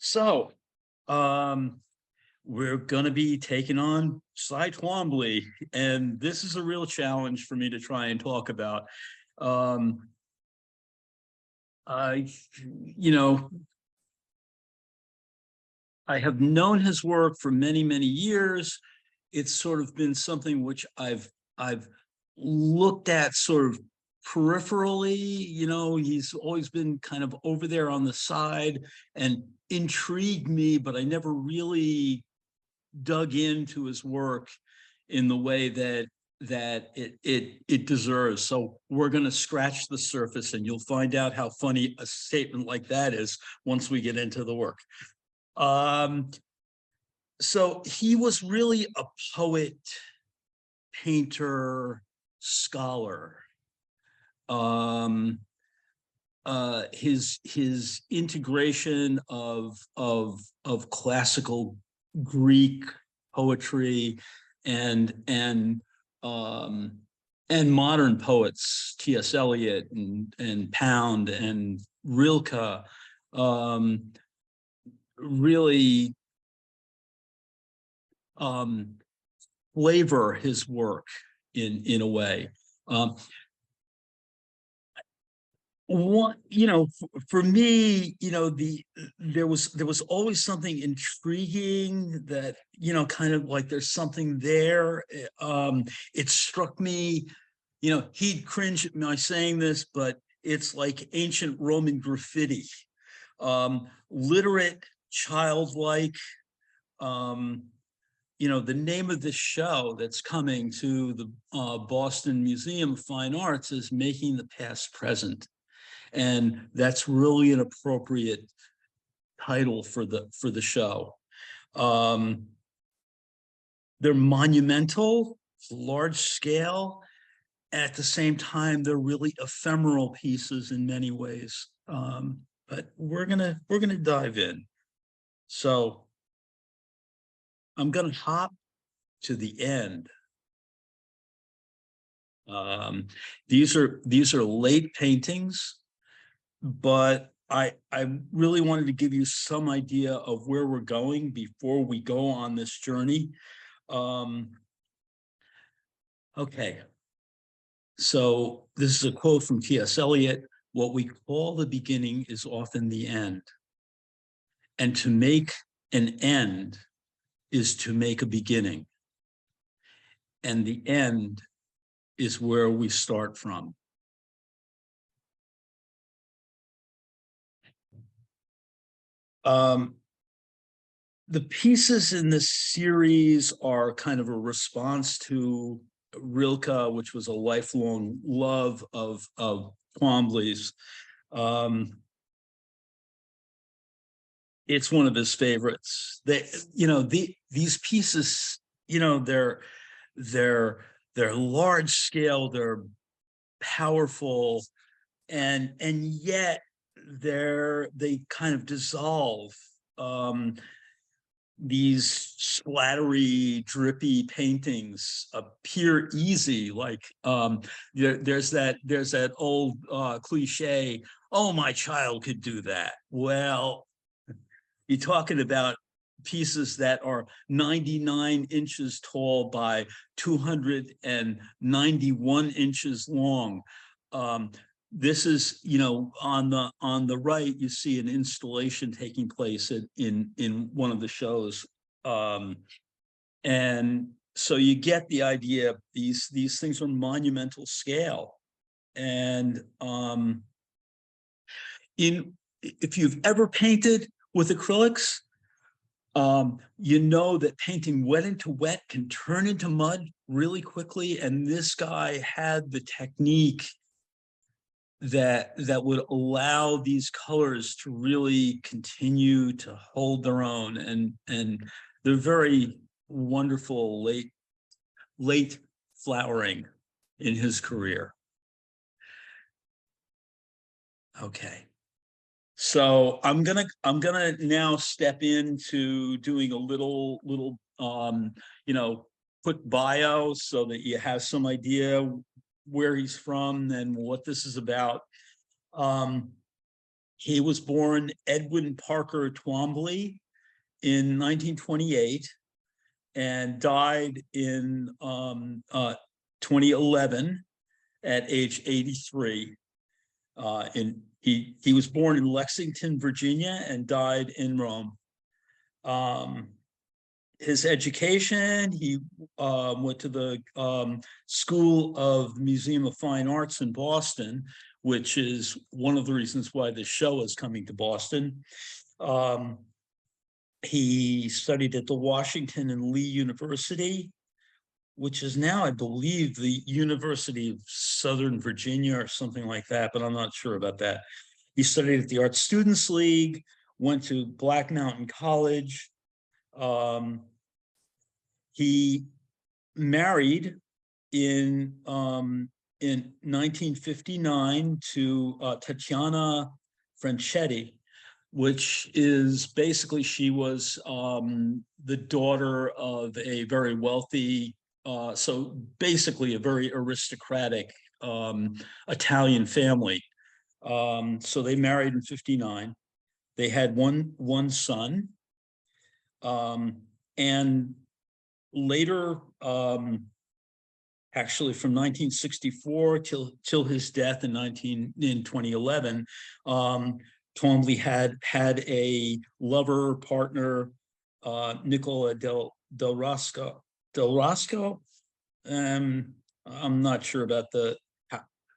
So, um, we're going to be taking on Cy Twombly, and this is a real challenge for me to try and talk about. Um, I, you know, I have known his work for many, many years. It's sort of been something which I've looked at sort of peripherally. He's always been kind of over there on the side and intrigued me, but I never really dug into his work in the way that it deserves. So we're going to scratch the surface, and you'll find out how funny a statement like that is once we get into the work. So he was really a poet, painter, scholar. His integration of classical Greek poetry and modern poets, T.S. Eliot and Pound and Rilke, really flavor his work in a way. For me, there was always something intriguing that, kind of like there's something there. It struck me, he'd cringe at my saying this, but it's like ancient Roman graffiti. Literate, childlike. The name of this show that's coming to the Boston Museum of Fine Arts is Making the Past Present. And that's really an appropriate title for the show. They're monumental, large scale. At the same time, they're really ephemeral pieces in many ways. But we're gonna dive in. So I'm gonna hop to the end. These are late paintings, but I really wanted to give you some idea of where we're going before we go on this journey. Okay, so this is a quote from T.S. Eliot. What we call the beginning is often the end. And to make an end is to make a beginning. And the end is where we start from. The pieces in this series are kind of a response to Rilke, which was a lifelong love of Twombly's. It's one of his favorites. These pieces, they're large scale, they're powerful, and yet they kind of dissolve. These splattery, drippy paintings appear easy, like there's that old cliche, oh, my child could do that. Well, you're talking about pieces that are 99 inches tall by 291 inches long. This is, on the right, you see an installation taking place in one of the shows. And so you get the idea. These things are monumental scale. And if you've ever painted with acrylics, you know that painting wet into wet can turn into mud really quickly. And this guy had the technique that would allow these colors to really continue to hold their own, and they're very wonderful late flowering in his career. Okay, so I'm gonna now step into doing a little quick bio so that you have some idea where he's from and what this is about. He was born Edwin Parker Twombly in 1928 and died in 2011 at age 83. He was born in Lexington, Virginia, and died in Rome. His education, he went to the School of Museum of Fine Arts in Boston, which is one of the reasons why this show is coming to Boston. He studied at the Washington and Lee University, which is now, I believe, the University of Southern Virginia or something like that, but I'm not sure about that. He studied at the Art Students League, went to Black Mountain College. He married in 1959 to Tatiana Franchetti, which is basically, she was the daughter of a very wealthy, so basically a very aristocratic Italian family. So they married in 59. They had one son, and later, actually from 1964 till his death in 2011, Twombly had a lover partner, Nicola Del Rosco. I'm not sure about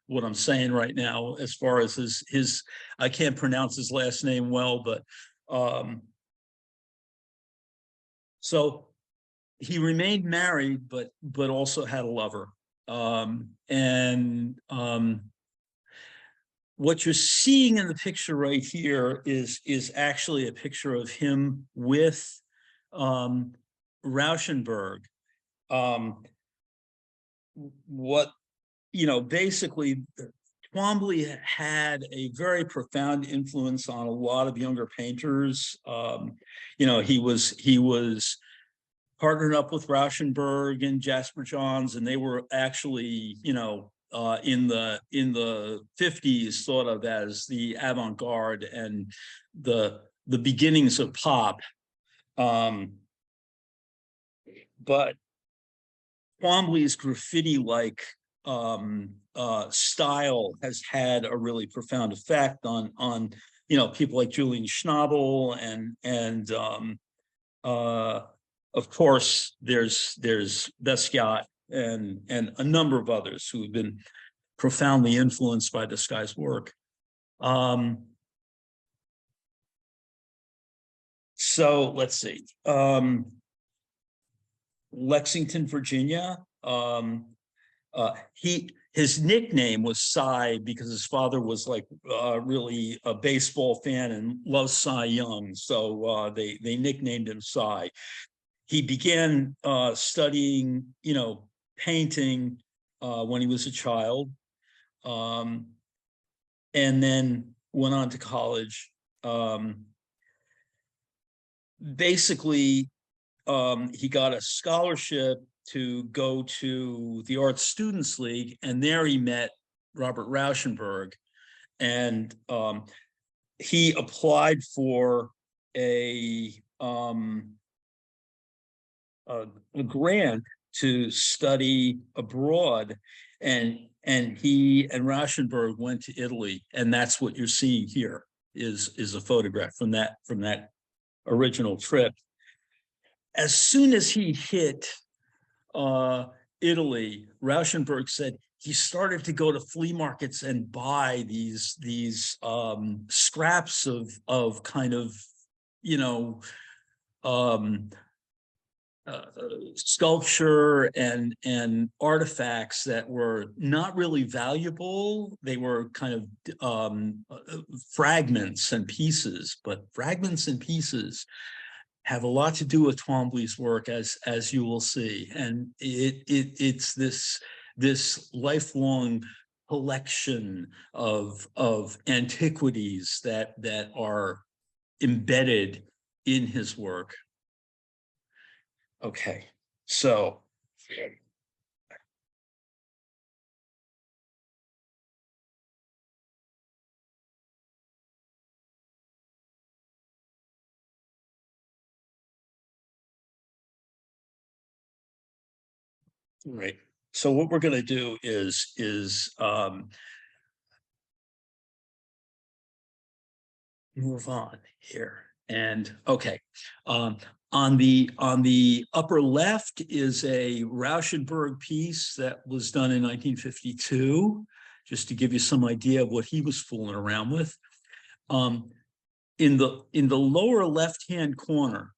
what I'm saying right now as far as his I can't pronounce his last name well, but so he remained married, but also had a lover. What you're seeing in the picture right here is actually a picture of him with Rauschenberg. Basically, Twombly had a very profound influence on a lot of younger painters. He was partnered up with Rauschenberg and Jasper Johns, and they were actually, in the 50s thought of as the avant-garde and the beginnings of pop. But Twombly's graffiti-like style has had a really profound effect on people like Julian Schnabel and of course there's Basquiat and a number of others who have been profoundly influenced by this guy's work. So let's see. Lexington, Virginia. His nickname was Cy because his father was like really a baseball fan and loved Cy Young, so they nicknamed him Cy. He began studying, painting when he was a child, and then went on to college. Basically, he got a scholarship to go to the Art Students League, and there he met Robert Rauschenberg, and he applied for a grant to study abroad, and he and Rauschenberg went to Italy, and that's what you're seeing here is a photograph from that original trip. As soon as he hit Italy, Rauschenberg said he started to go to flea markets and buy these scraps of kind of sculpture and artifacts that were not really valuable. They were kind of fragments and pieces, but fragments and pieces have a lot to do with Twombly's work, as you will see, and it's this lifelong collection of antiquities that are embedded in his work. Okay, so Right. So what we're going to do is move on here. And okay, on the upper left is a Rauschenberg piece that was done in 1952, just to give you some idea of what he was fooling around with. In the lower left-hand corner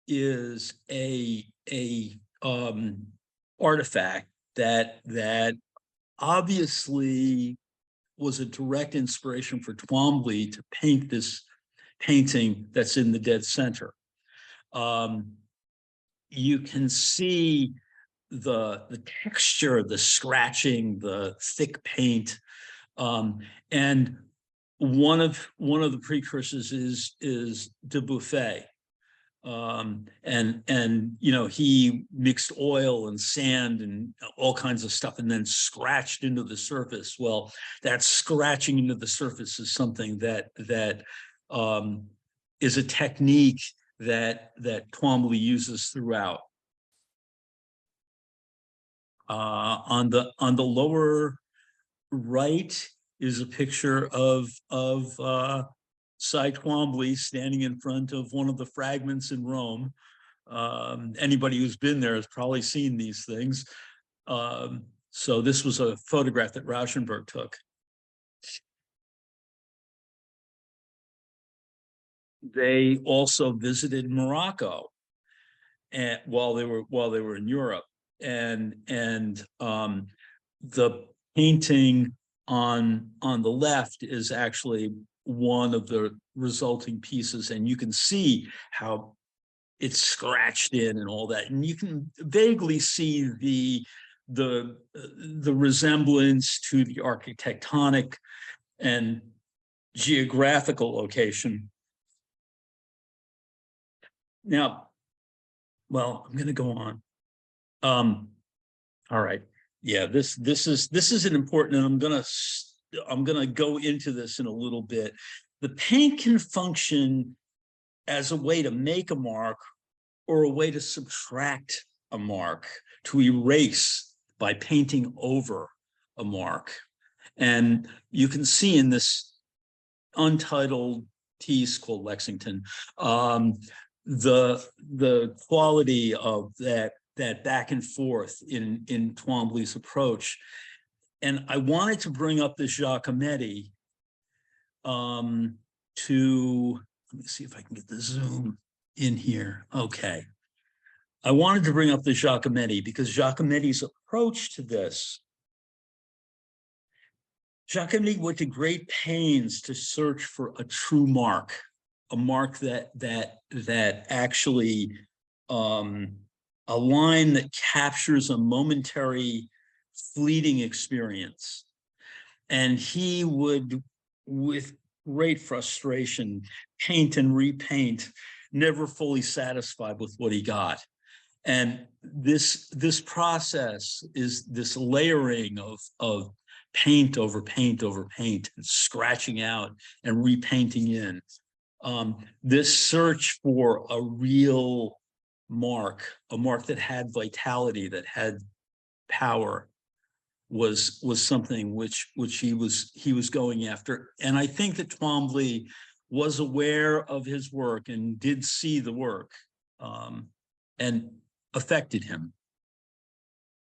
is a artifact that obviously was a direct inspiration for Twombly to paint this painting that's in the dead center. You can see the texture, the scratching, the thick paint, and one of the precursors is de Buffet. And you know, he mixed oil and sand and all kinds of stuff and then scratched into the surface. Well, that scratching into the surface is something that is a technique that Twombly uses throughout. On the lower right is a picture of Cy Twombly standing in front of one of the fragments in Rome. Anybody who's been there has probably seen these things. So this was a photograph that Rauschenberg took. They also visited Morocco and while they were in Europe, and the painting on the left is actually one of the resulting pieces, and you can see how it's scratched in and all that, and you can vaguely see the resemblance to the architectonic and geographical location. Now, well, I'm going to go on. All right. Yeah, this is an important, and I'm gonna go into this in a little bit. The paint can function as a way to make a mark or a way to subtract a mark, to erase by painting over a mark. And you can see in this untitled piece called Lexington, the quality of that back and forth in Twombly's approach. And I wanted to bring up the Giacometti to, let me see if I can get the zoom in here. Okay. I wanted to bring up the Giacometti because Giacometti's approach to this, Giacometti went to great pains to search for a true mark, a mark that actually a line that captures a momentary fleeting experience. And he would, with great frustration, paint and repaint, never fully satisfied with what he got. And this process is this layering of paint over paint over paint, and scratching out and repainting in. This search for a real mark, a mark that had vitality, that had power, was something which he was going after. And I think that Twombly was aware of his work and did see the work, and affected him.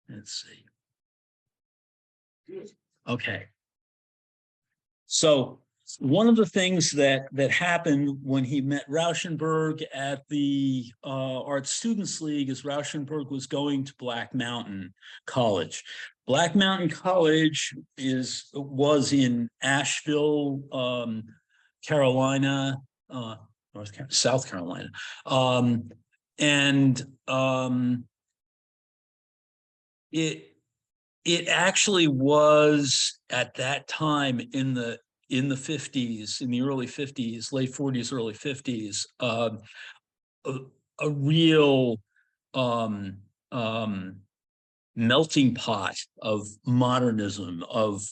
Let's see. Okay. So one of the things that happened when he met Rauschenberg at the Art Students League is Rauschenberg was going to Black Mountain College. Black Mountain College was in Asheville, Carolina, South Carolina, and it actually was at that time in the 50s, in the early 50s, late 40s, early 50s, a real melting pot of modernism, of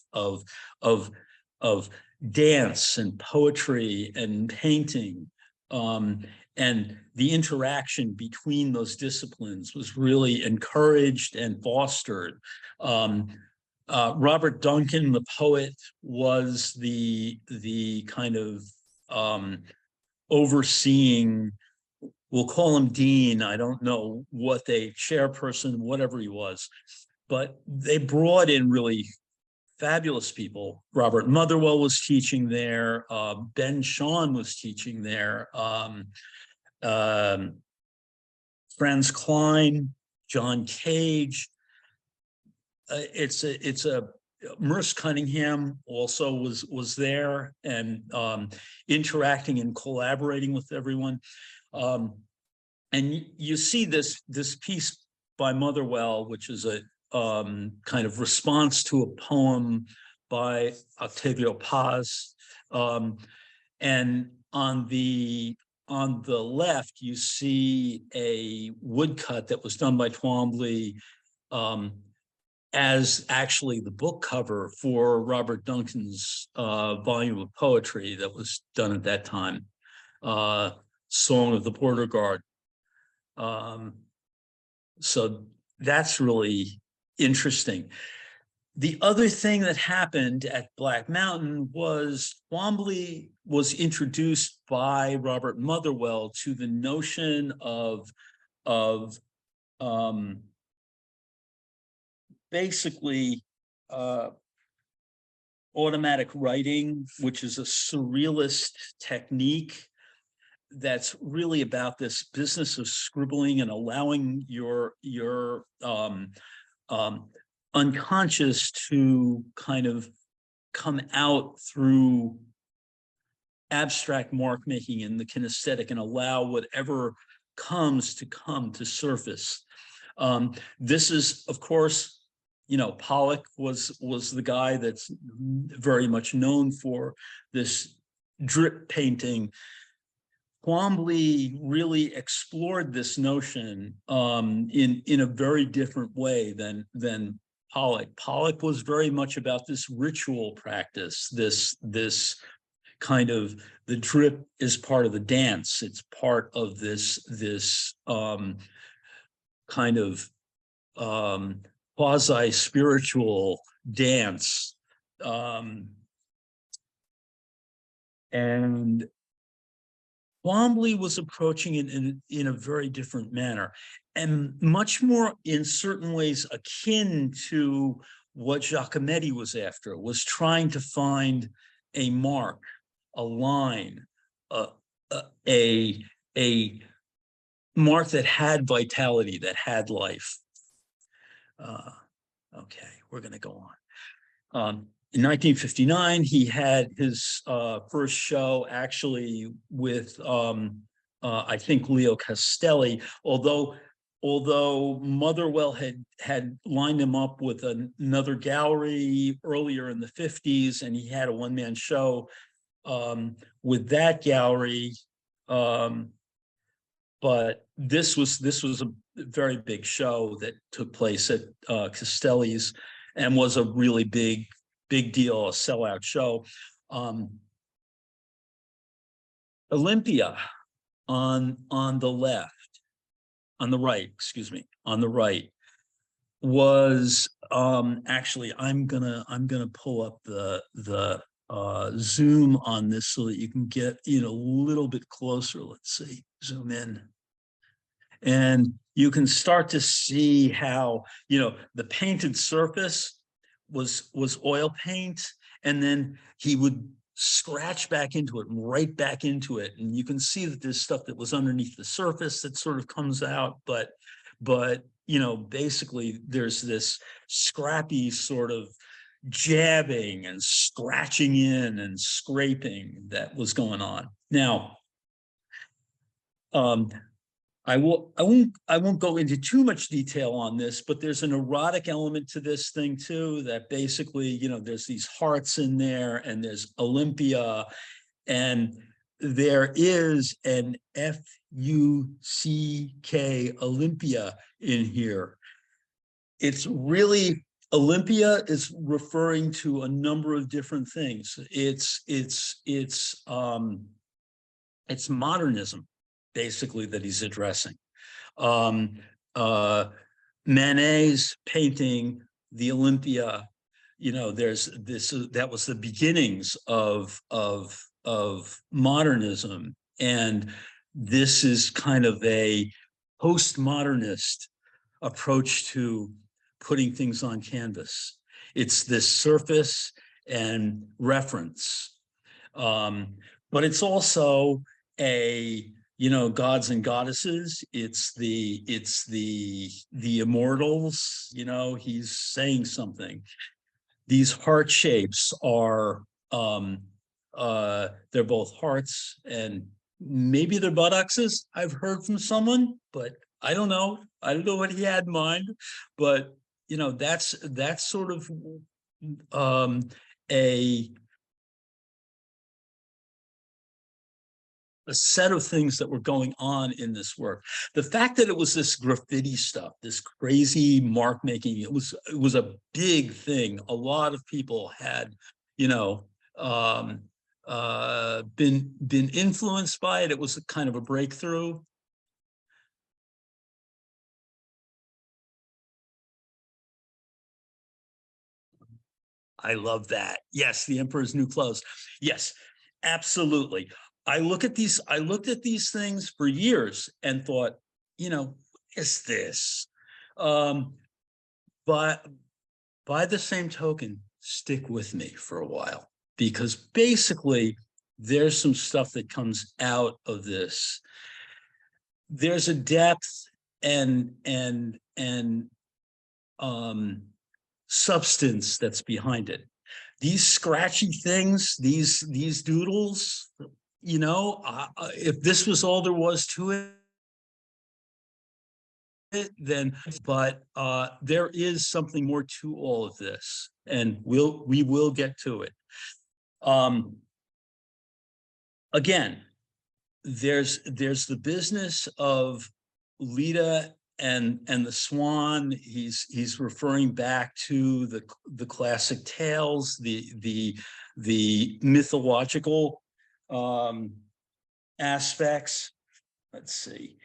dance and poetry and painting. And the interaction between those disciplines was really encouraged and fostered. Robert Duncan, the poet, was the kind of overseeing, we'll call him dean. I don't know what they, chairperson, whatever he was, but they brought in really fabulous people. Robert Motherwell was teaching there. Ben Shawn was teaching there. Franz Klein, John Cage. It's a Merce Cunningham also was there and interacting and collaborating with everyone. And you see this piece by Motherwell, which is a kind of response to a poem by Octavio Paz. And on the left, you see a woodcut that was done by Twombly as actually the book cover for Robert Duncan's volume of poetry that was done at that time, Song of the Border Guard. So that's really interesting. The other thing that happened at Black Mountain was Twombly was introduced by Robert Motherwell to the notion of basically automatic writing, which is a surrealist technique that's really about this business of scribbling and allowing your unconscious to kind of come out through abstract mark making in the kinesthetic and allow whatever comes to come to surface. This is, of course, you know, Pollock was the guy that's very much known for this drip painting. Twombly really explored this notion in a very different way than Pollock. Pollock was very much about this ritual practice, this kind of, the drip is part of the dance. It's part of this kind of quasi-spiritual dance. And Twombly was approaching it in a very different manner and much more in certain ways akin to what Giacometti was after, was trying to find a mark, a line, a mark that had vitality, that had life. Okay, we're going to go on. In 1959, he had his first show actually with, I think, Leo Castelli, although Motherwell had lined him up with another gallery earlier in the 50s, and he had a one-man show with that gallery. But this was a very big show that took place at Castelli's and was a really big deal, a sellout show. Olympia on the left, on the right, excuse me, on the right was actually, I'm gonna pull up the zoom on this so that you can get a little bit closer. Let's see, zoom in. And you can start to see how, the painted surface was oil paint, and then he would scratch back into it and write back into it. And you can see that there's stuff that was underneath the surface that sort of comes out, but basically there's this scrappy sort of jabbing and scratching in and scraping that was going on. Now, I won't go into too much detail on this, but there's an erotic element to this thing too, that basically, there's these hearts in there, and there's Olympia, and there is an F-U-C-K, Olympia, in here. It's really, Olympia is referring to a number of different things. It's It's modernism, basically, that he's addressing. Um, uh, Manet's painting the Olympia, you know, there's this, that was the beginnings of modernism. And this is kind of a postmodernist approach to putting things on canvas. It's this surface and reference. But it's also a, you know, gods and goddesses. It's the immortals, you know, he's saying something. These heart shapes are they're both hearts and maybe they're buttocks. I've heard from someone, but I don't know. I don't know what he had in mind, but you know, that's sort of um a set of things that were going on in this work. The fact that it was this graffiti stuff, this crazy mark making, it was a big thing. A lot of people had, you know, been influenced by it. It was a kind of a breakthrough. I love that. Yes, the Emperor's New Clothes. Yes, absolutely. I looked at these things for years and thought, you know, what is this? Um, but by the same token, stick with me for a while, because basically there's some stuff that comes out of this. There's a depth and um substance that's behind it. These scratchy things, these doodles, you know, if this was all there was to it, then, but there is something more to all of this, and we will get to it. Um, Again, there's the business of Leda and the swan. He's referring back to the classic tales, the mythological um, aspects. Let's see.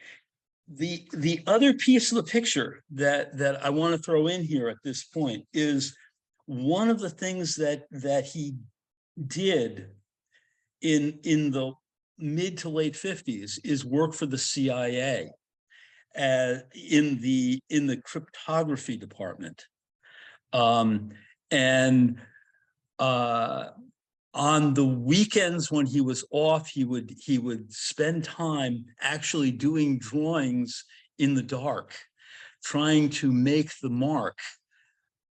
The other piece of the picture that I want to throw in here at this point is one of the things that he did in the mid to late 50s is work for the CIA in the cryptography department. And on the weekends when he was off, he would spend time actually doing drawings in the dark, trying to make the mark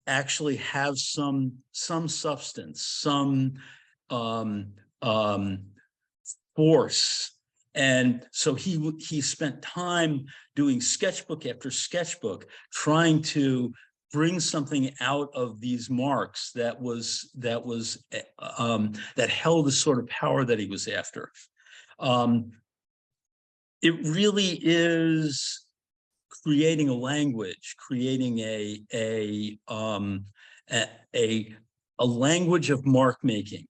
actually have some substance, some um, um, force. And so he spent time doing sketchbook after sketchbook, trying to bring something out of these marks that held the sort of power that he was after. It really is creating a language, creating a language of mark making.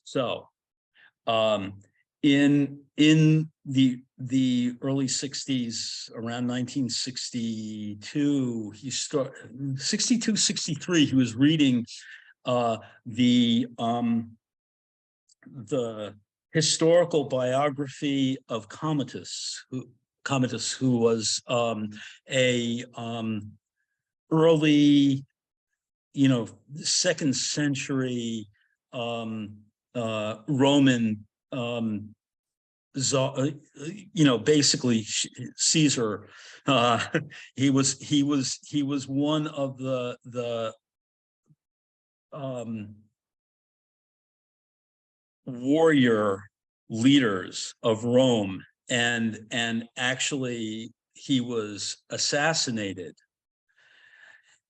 So in the early 60s, around 1962, he started 62, 63, he was reading the historical biography of Commodus, who was a early, you know, second century Roman you know, basically Caesar. He was one of the warrior leaders of Rome, and actually he was assassinated.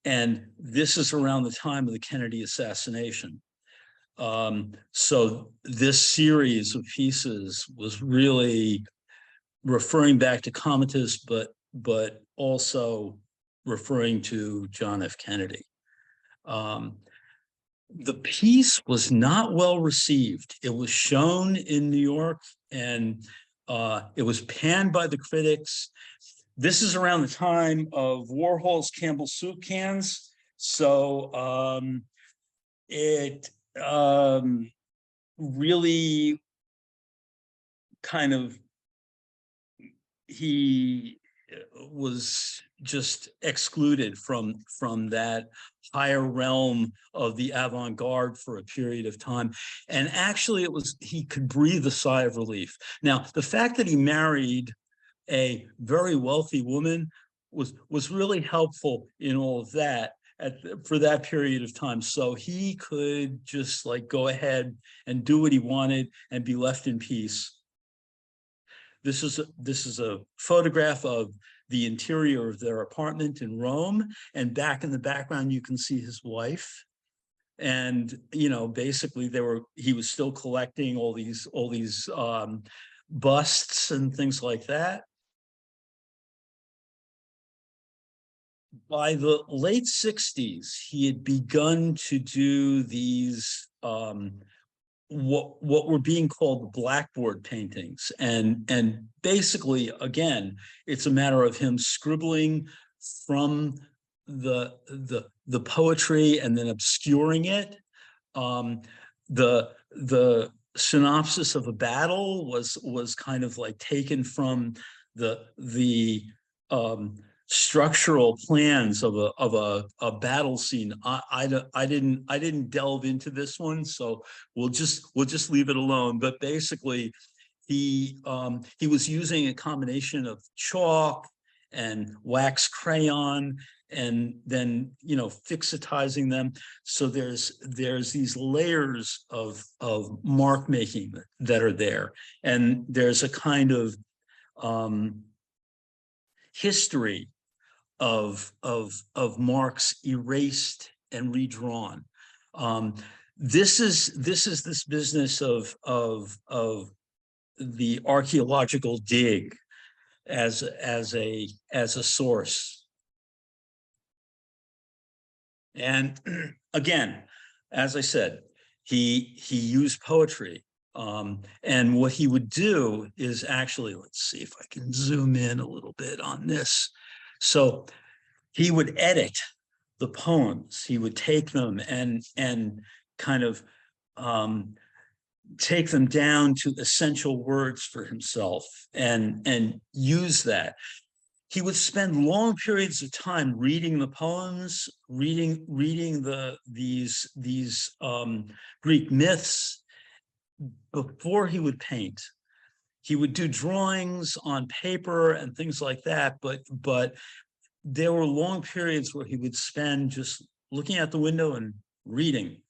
And this is around the time of the Kennedy assassination. So this series of pieces was really referring back to Commodus, but also referring to John F. Kennedy. the piece was not well received. It was shown in New York, and it was panned by the critics. This is around the time of Warhol's Campbell soup cans. So it really kind of, he was just excluded from that higher realm of the avant-garde for a period of time. And actually, he could breathe a sigh of relief. Now, the fact that he married a very wealthy woman was really helpful in all of that for that period of time. So he could just like go ahead and do what he wanted and be left in peace. This is a photograph of the interior of their apartment in Rome, and back in the background you can see his wife. And basically he was still collecting all these busts and things like that. By the late 60s, he had begun to do these what were being called blackboard paintings, and basically, again, it's a matter of him scribbling from the poetry and then obscuring it. The synopsis of a battle was kind of like taken from the structural plans of a battle scene. I didn't delve into this one, so we'll just leave it alone. But basically, he was using a combination of chalk and wax crayon, and then fixitizing them. So there's these layers of mark making that are there, and there's a kind of history of marks erased and redrawn. This is this business of the archaeological dig as a source. And again, as I said, he used poetry. And what he would do is actually, let's see if I can zoom in a little bit on this. So he would edit the poems. He would take them and kind of take them down to essential words for himself and use that. He would spend long periods of time reading the poems, reading these Greek myths before he would paint. He would do drawings on paper and things like that, but there were long periods where he would spend just looking out the window and reading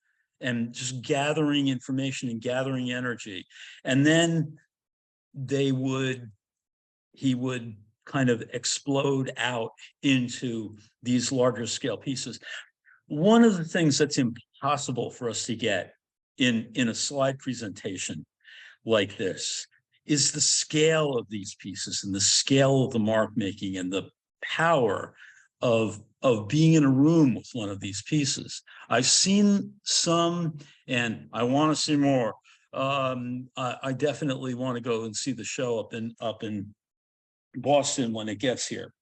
and just gathering information and gathering energy. And then he would kind of explode out into these larger scale pieces. One of the things that's impossible for us to get in a slide presentation like this is the scale of these pieces and the scale of the mark making and the power of being in a room with one of these pieces. I've seen some, and I want to see more. I definitely want to go and see the show up in Boston when it gets here.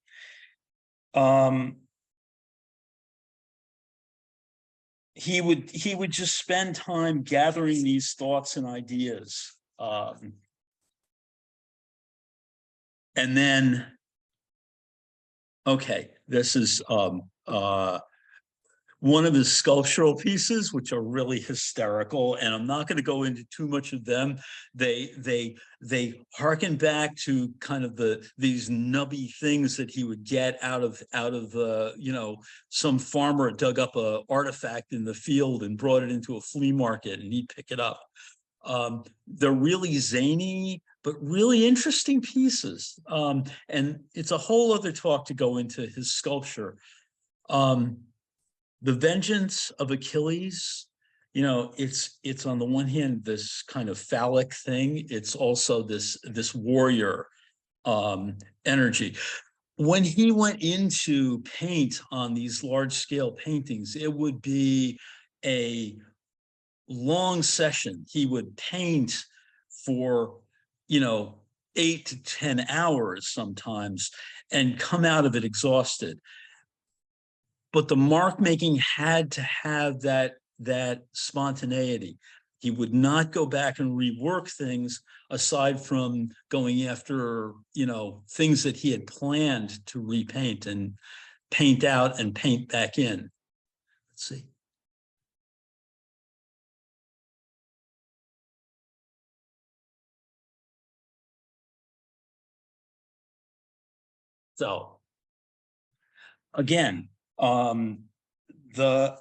He would just spend time gathering these thoughts and ideas, and then, okay, this is one of his sculptural pieces, which are really hysterical, and I'm not going to go into too much of them. They harken back to kind of these nubby things that he would get out of some farmer dug up a artifact in the field and brought it into a flea market, and he'd pick it up. They're really zany, but really interesting pieces. And it's a whole other talk to go into his sculpture. The Vengeance of Achilles, it's on the one hand this kind of phallic thing. It's also this warrior energy. When he went into paint on these large scale paintings, it would be a long session. He would paint for, 8 to 10 hours sometimes and come out of it exhausted. But the mark making had to have that spontaneity. He would not go back and rework things aside from going after, things that he had planned to repaint and paint out and paint back in. Let's see. So again, the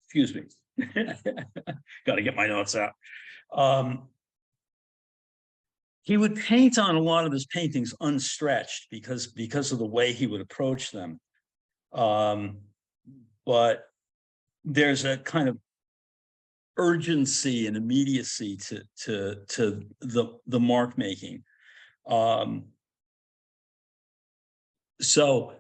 excuse me, got to get my notes out. He would paint on a lot of his paintings unstretched because of the way he would approach them. But there's a kind of urgency and immediacy to the mark making. So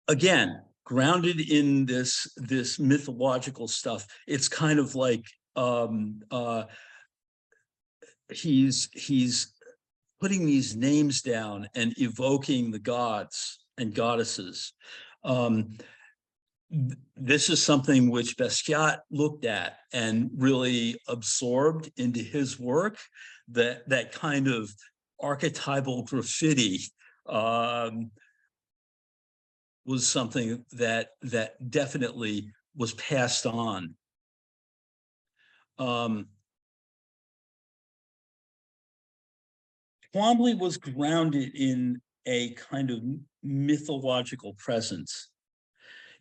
again, grounded in this mythological stuff, it's kind of like he's putting these names down and evoking the gods and goddesses. This is something which Basquiat looked at and really absorbed into his work, that kind of archetypal graffiti was something that definitely was passed on. Twombly was grounded in a kind of mythological presence.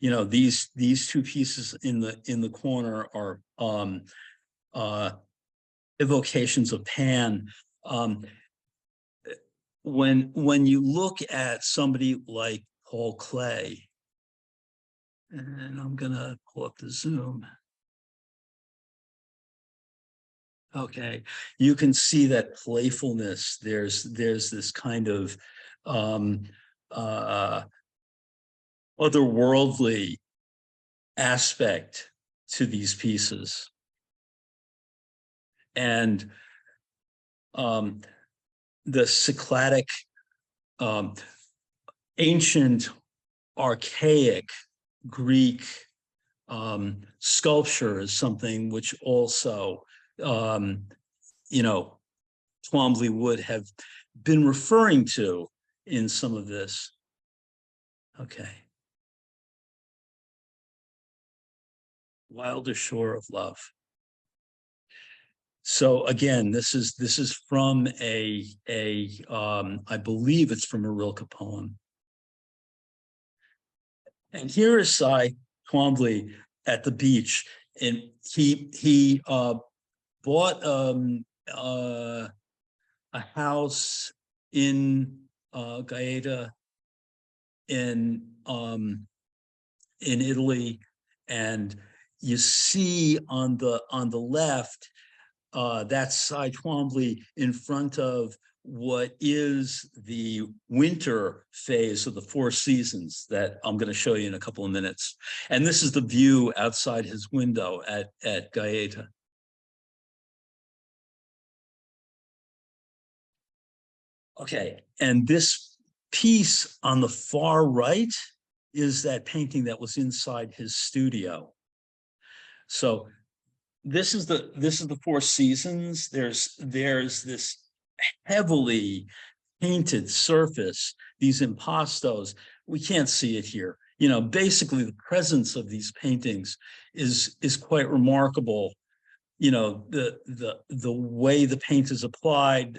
These two pieces in the corner are evocations of Pan. When you look at somebody like Paul Klee, and I'm gonna pull up the zoom. Okay, you can see that playfulness. There's this kind of otherworldly aspect to these pieces. And the Cycladic, ancient, archaic Greek sculpture is something which also, Twombly would have been referring to in some of this. Okay. Wilder Shore of Love. So again, this is from I believe it's from a Rilke poem. And here is Cy Twombly at the beach, and he bought a house in Gaeta in Italy, and you see on the left, that's Cy Twombly in front of what is the winter phase of the Four Seasons that I'm going to show you in a couple of minutes. And this is the view outside his window at Gaeta. Okay, and this piece on the far right is that painting that was inside his studio. So this is the Four Seasons. There's this heavily painted surface, these impastos. We can't see it here. Basically the presence of these paintings is quite remarkable. The way the paint is applied,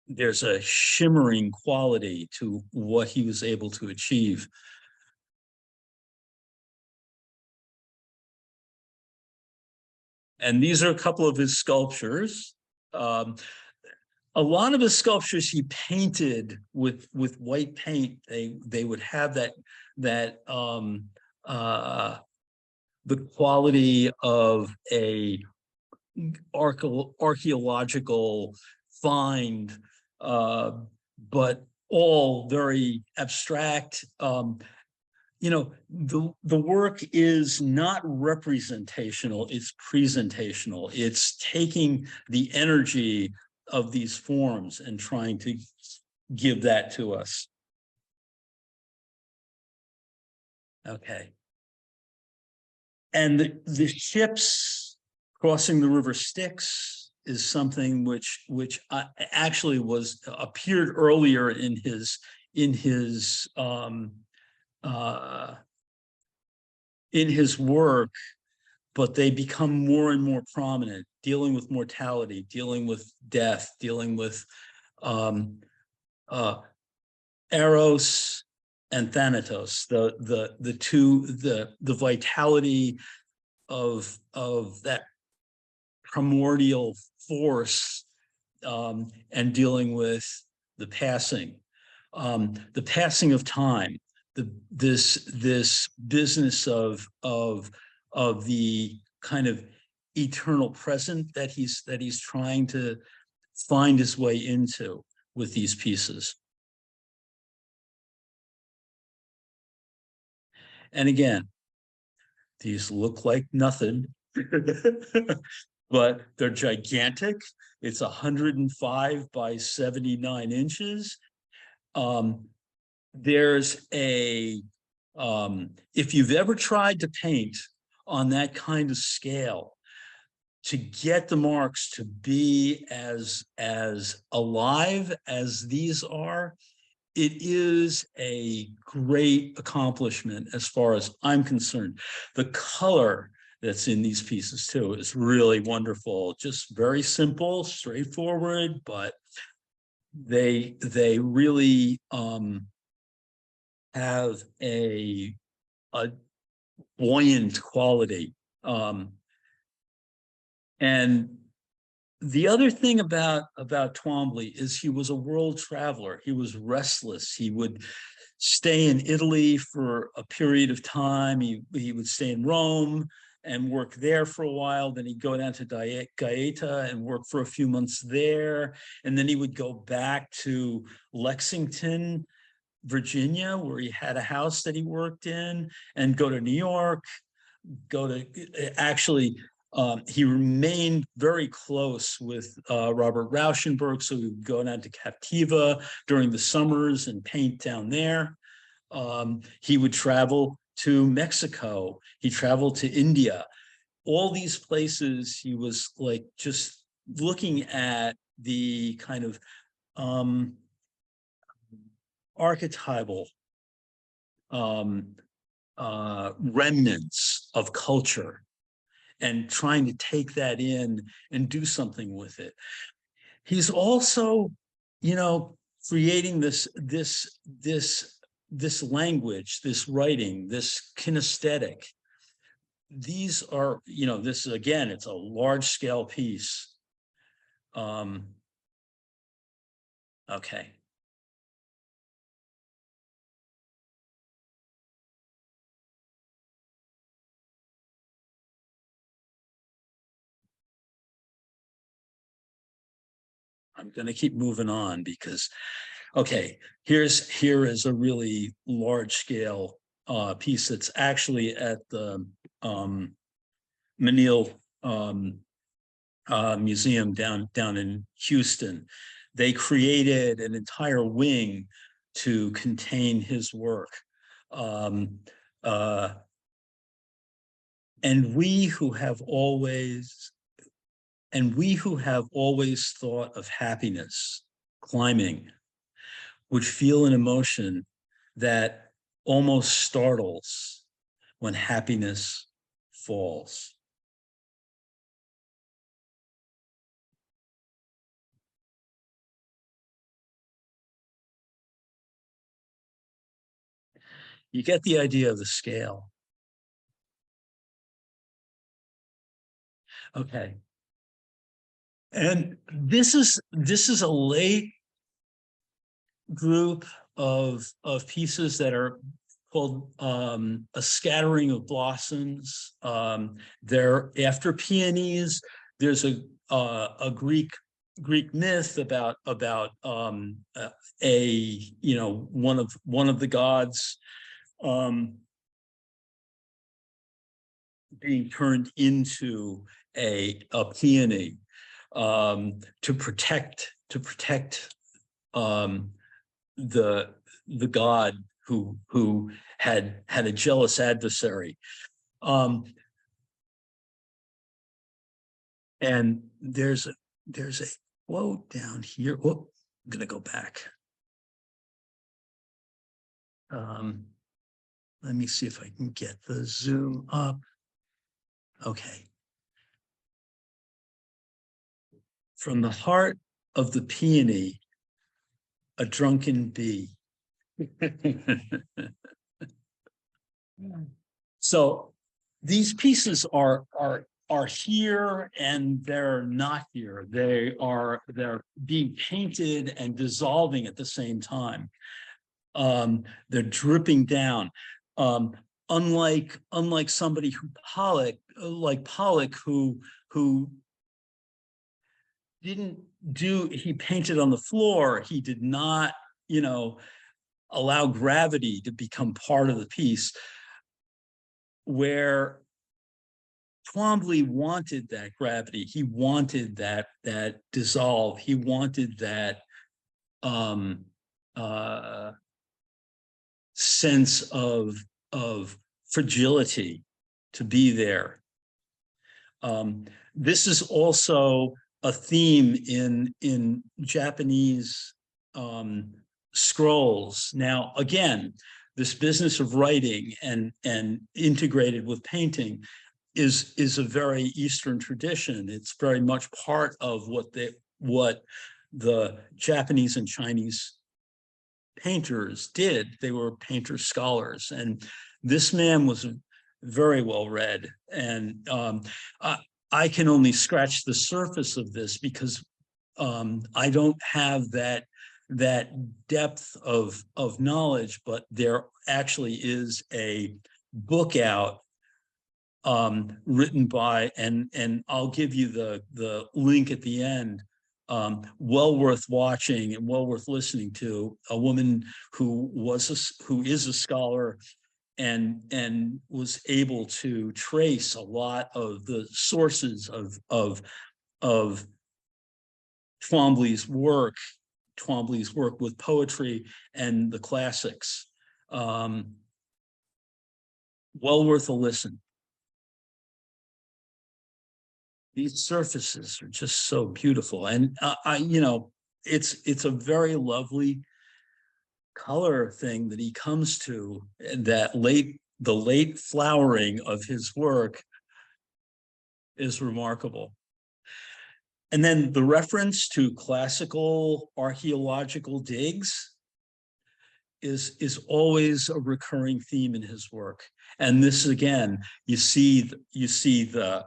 there's a shimmering quality to what he was able to achieve. And these are a couple of his sculptures. A lot of his sculptures he painted with white paint. They would have that the quality of a archaeological find, but all very abstract. You know, the work is not representational, it's presentational. It's taking the energy of these forms and trying to give that to us. Okay. And the ships crossing the river Styx is something which actually appeared earlier in his uh, in his work, but they become more and more prominent, dealing with mortality, dealing with death, dealing with uh, Eros and Thanatos, the vitality of that primordial force, and dealing with the passing of time, this business of the kind of eternal present that he's trying to find his way into with these pieces. And again, these look like nothing, but they're gigantic. It's 105 by 79 inches. There's a, if you've ever tried to paint on that kind of scale, to get the marks to be as alive as these are, it is a great accomplishment as far as I'm concerned. The color that's in these pieces too is really wonderful. Just very simple, straightforward, but they really have a buoyant quality. And the other thing about Twombly is he was a world traveler. He was restless. He would stay in Italy for a period of time. He would stay in Rome and work there for a while. Then he'd go down to Gaeta and work for a few months there. And then he would go back to Lexington, Virginia, where he had a house that he worked in, and go to New York, actually, he remained very close with Robert Rauschenberg, so he would go down to Captiva during the summers and paint down there. He would travel to Mexico. He traveled to India. All these places, he was like just looking at the kind of archetypal remnants of culture and trying to take that in and do something with it. He's also, you know, creating this language, this writing, this kinesthetic. These are, you know, this again, it's a large scale piece. Okay. I'm going to keep moving on because, okay, here is a really large scale piece that's actually at the Menil Museum down in Houston. They created an entire wing to contain his work. And we who have always thought of happiness climbing would feel an emotion that almost startles when happiness falls. You get the idea of the scale. Okay. And this is a late group of pieces that are called A Scattering of Blossoms. There, after peonies, there's a Greek myth about one of the gods being turned into a peony to protect the god who had a jealous adversary. And there's a quote down here. Oh, I'm gonna go back. Let me see if I can get the zoom up. Okay. From the heart of the peony, a drunken bee. So these pieces are here and they're not here. They're being painted and dissolving at the same time. They're dripping down. Unlike somebody who Pollock, who didn't do, he painted on the floor. He did not, allow gravity to become part of the piece, where Twombly wanted that gravity. He wanted that dissolve. He wanted that sense of fragility to be there. This is also a theme in Japanese scrolls. Now, again, this business of writing and integrated with painting is a very Eastern tradition. It's very much part of what the Japanese and Chinese painters did. They were painter scholars, and this man was very well read. And I can only scratch the surface of this because I don't have that depth of knowledge, but there actually is a book out written by, and I'll give you the link at the end, well worth watching and well worth listening to, a woman who is a scholar and was able to trace a lot of the sources of Twombly's work with poetry and the classics. Well worth a listen. These surfaces are just so beautiful, and it's a very lovely color thing that he comes to. That the late flowering of his work is remarkable. And then the reference to classical archaeological digs is always a recurring theme in his work. And this, again, you see the,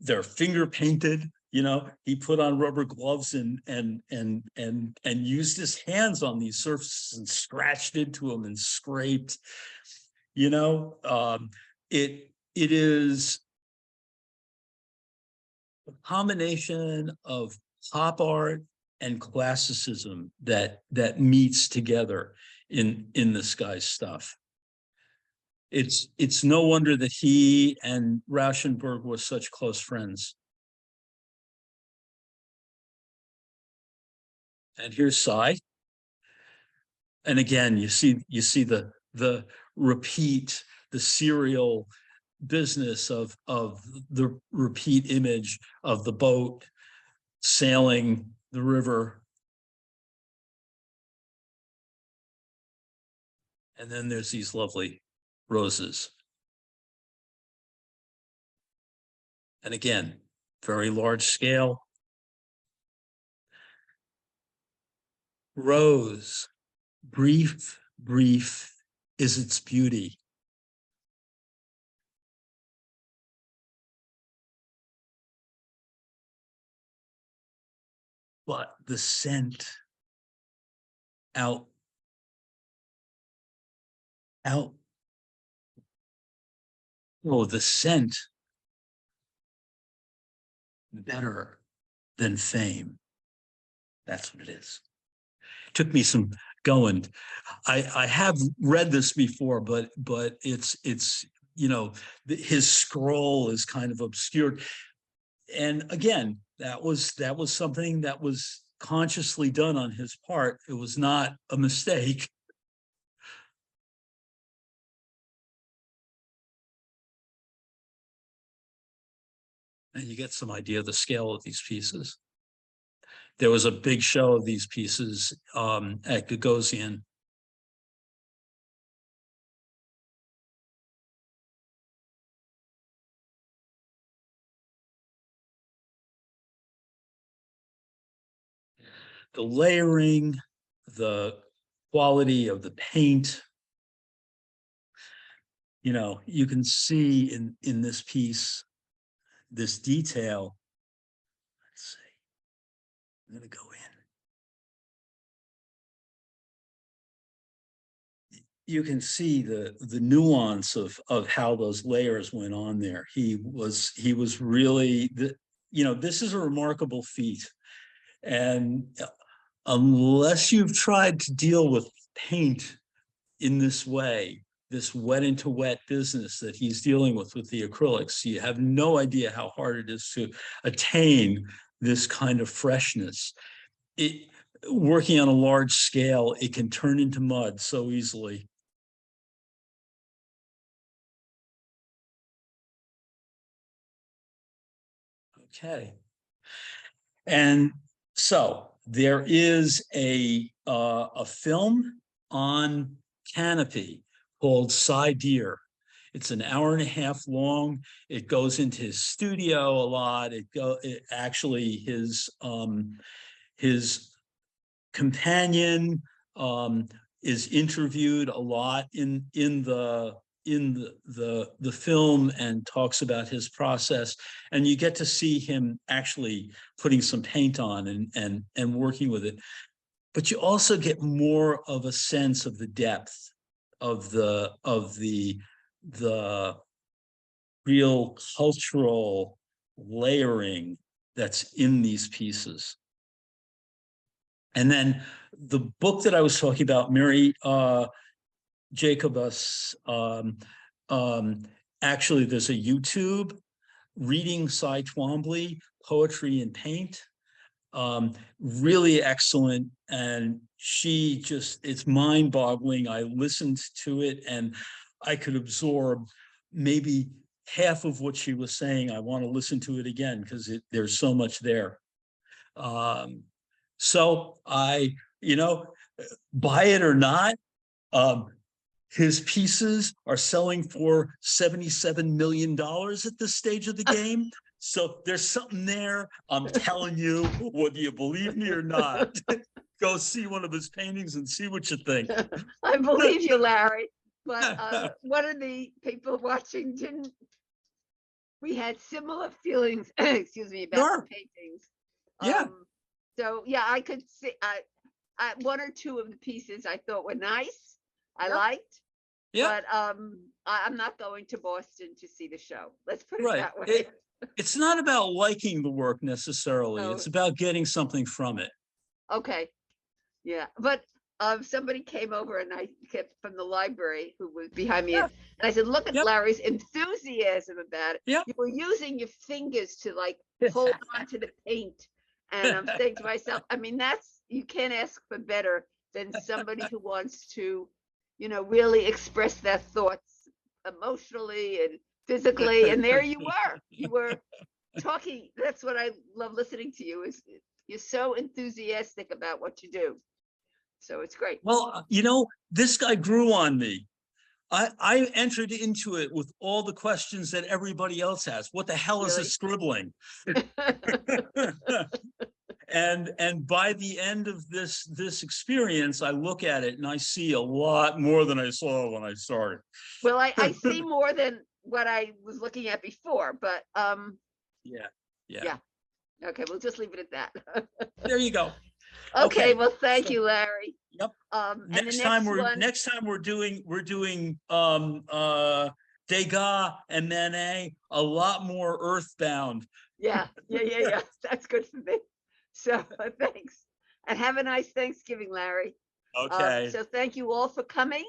they're finger painted. He put on rubber gloves and used his hands on these surfaces and scratched into them and scraped. It is a combination of pop art and classicism that meets together in this guy's stuff. It's no wonder that he and Rauschenberg were such close friends. And here's Cy. And again, you see the repeat, the serial business of the repeat image of the boat sailing the river. And then there's these lovely roses. And again, very large scale. Rose, brief is its beauty. But the scent out. Oh, the scent better than fame. That's what it is. Took me some going. I have read this before, but it's his scroll is kind of obscured. And again, that was something that was consciously done on his part. It was not a mistake. And you get some idea of the scale of these pieces. There was a big show of these pieces at Gagosian. The layering, the quality of the paint. You can see in this piece, this detail. Let's see. I'm going to go in. You can see the nuance of how those layers went on there. He was really this is a remarkable feat. And unless you've tried to deal with paint in this way, this wet into wet business that he's dealing with the acrylics, you have no idea how hard it is to attain this kind of freshness. Working on a large scale, it can turn into mud so easily. Okay. And so there is a film on Canopy called Cy Deer. It's an hour and a half long. It goes into his studio a lot. Actually his companion is interviewed a lot in the film and talks about his process, and you get to see him actually putting some paint on and working with it. But you also get more of a sense of the depth of the real cultural layering that's in these pieces. And then the book that I was talking about, Mary Jacobus, actually there's a YouTube, Reading Cy Twombly, Poetry and Paint. Really excellent. And it's mind-boggling. I listened to it and I could absorb maybe half of what she was saying. I want to listen to it again because there's so much there. So I, buy it or not, his pieces are selling for $77 million at this stage of the game. So there's something there. I'm telling you, whether you believe me or not, go see one of his paintings and see what you think. I believe you, Larry. But one of the people watching we had similar feelings, excuse me, about the paintings. Yeah. So yeah, I could see one or two of the pieces I thought were nice. I liked. Yeah. But I'm not going to Boston to see the show. Let's put it that way. It's not about liking the work necessarily. It's about getting something from it. Okay. Yeah. But somebody came over and I kept from the library who was behind me. And I said, look at Larry's enthusiasm about it. You were using your fingers to like hold on to the paint. And I'm saying to myself, I mean, you can't ask for better than somebody who wants to, really express their thoughts emotionally and physically. And there you were talking. That's what I love listening to you, is you're so enthusiastic about what you do. So it's great. Well, this guy grew on me. I entered into it with all the questions that everybody else has. What the hell is a scribbling? And by the end of this experience, I look at it and I see a lot more than I saw when I started. Well, I see more than what I was looking at before, but yeah. Okay, we'll just leave it at that. There you go. Okay, well, thank you, Larry. Yep. And the Next time we're doing Degas and Manet a lot more earthbound. Yeah. That's good for me. So thanks. And have a nice Thanksgiving, Larry. Okay. So thank you all for coming.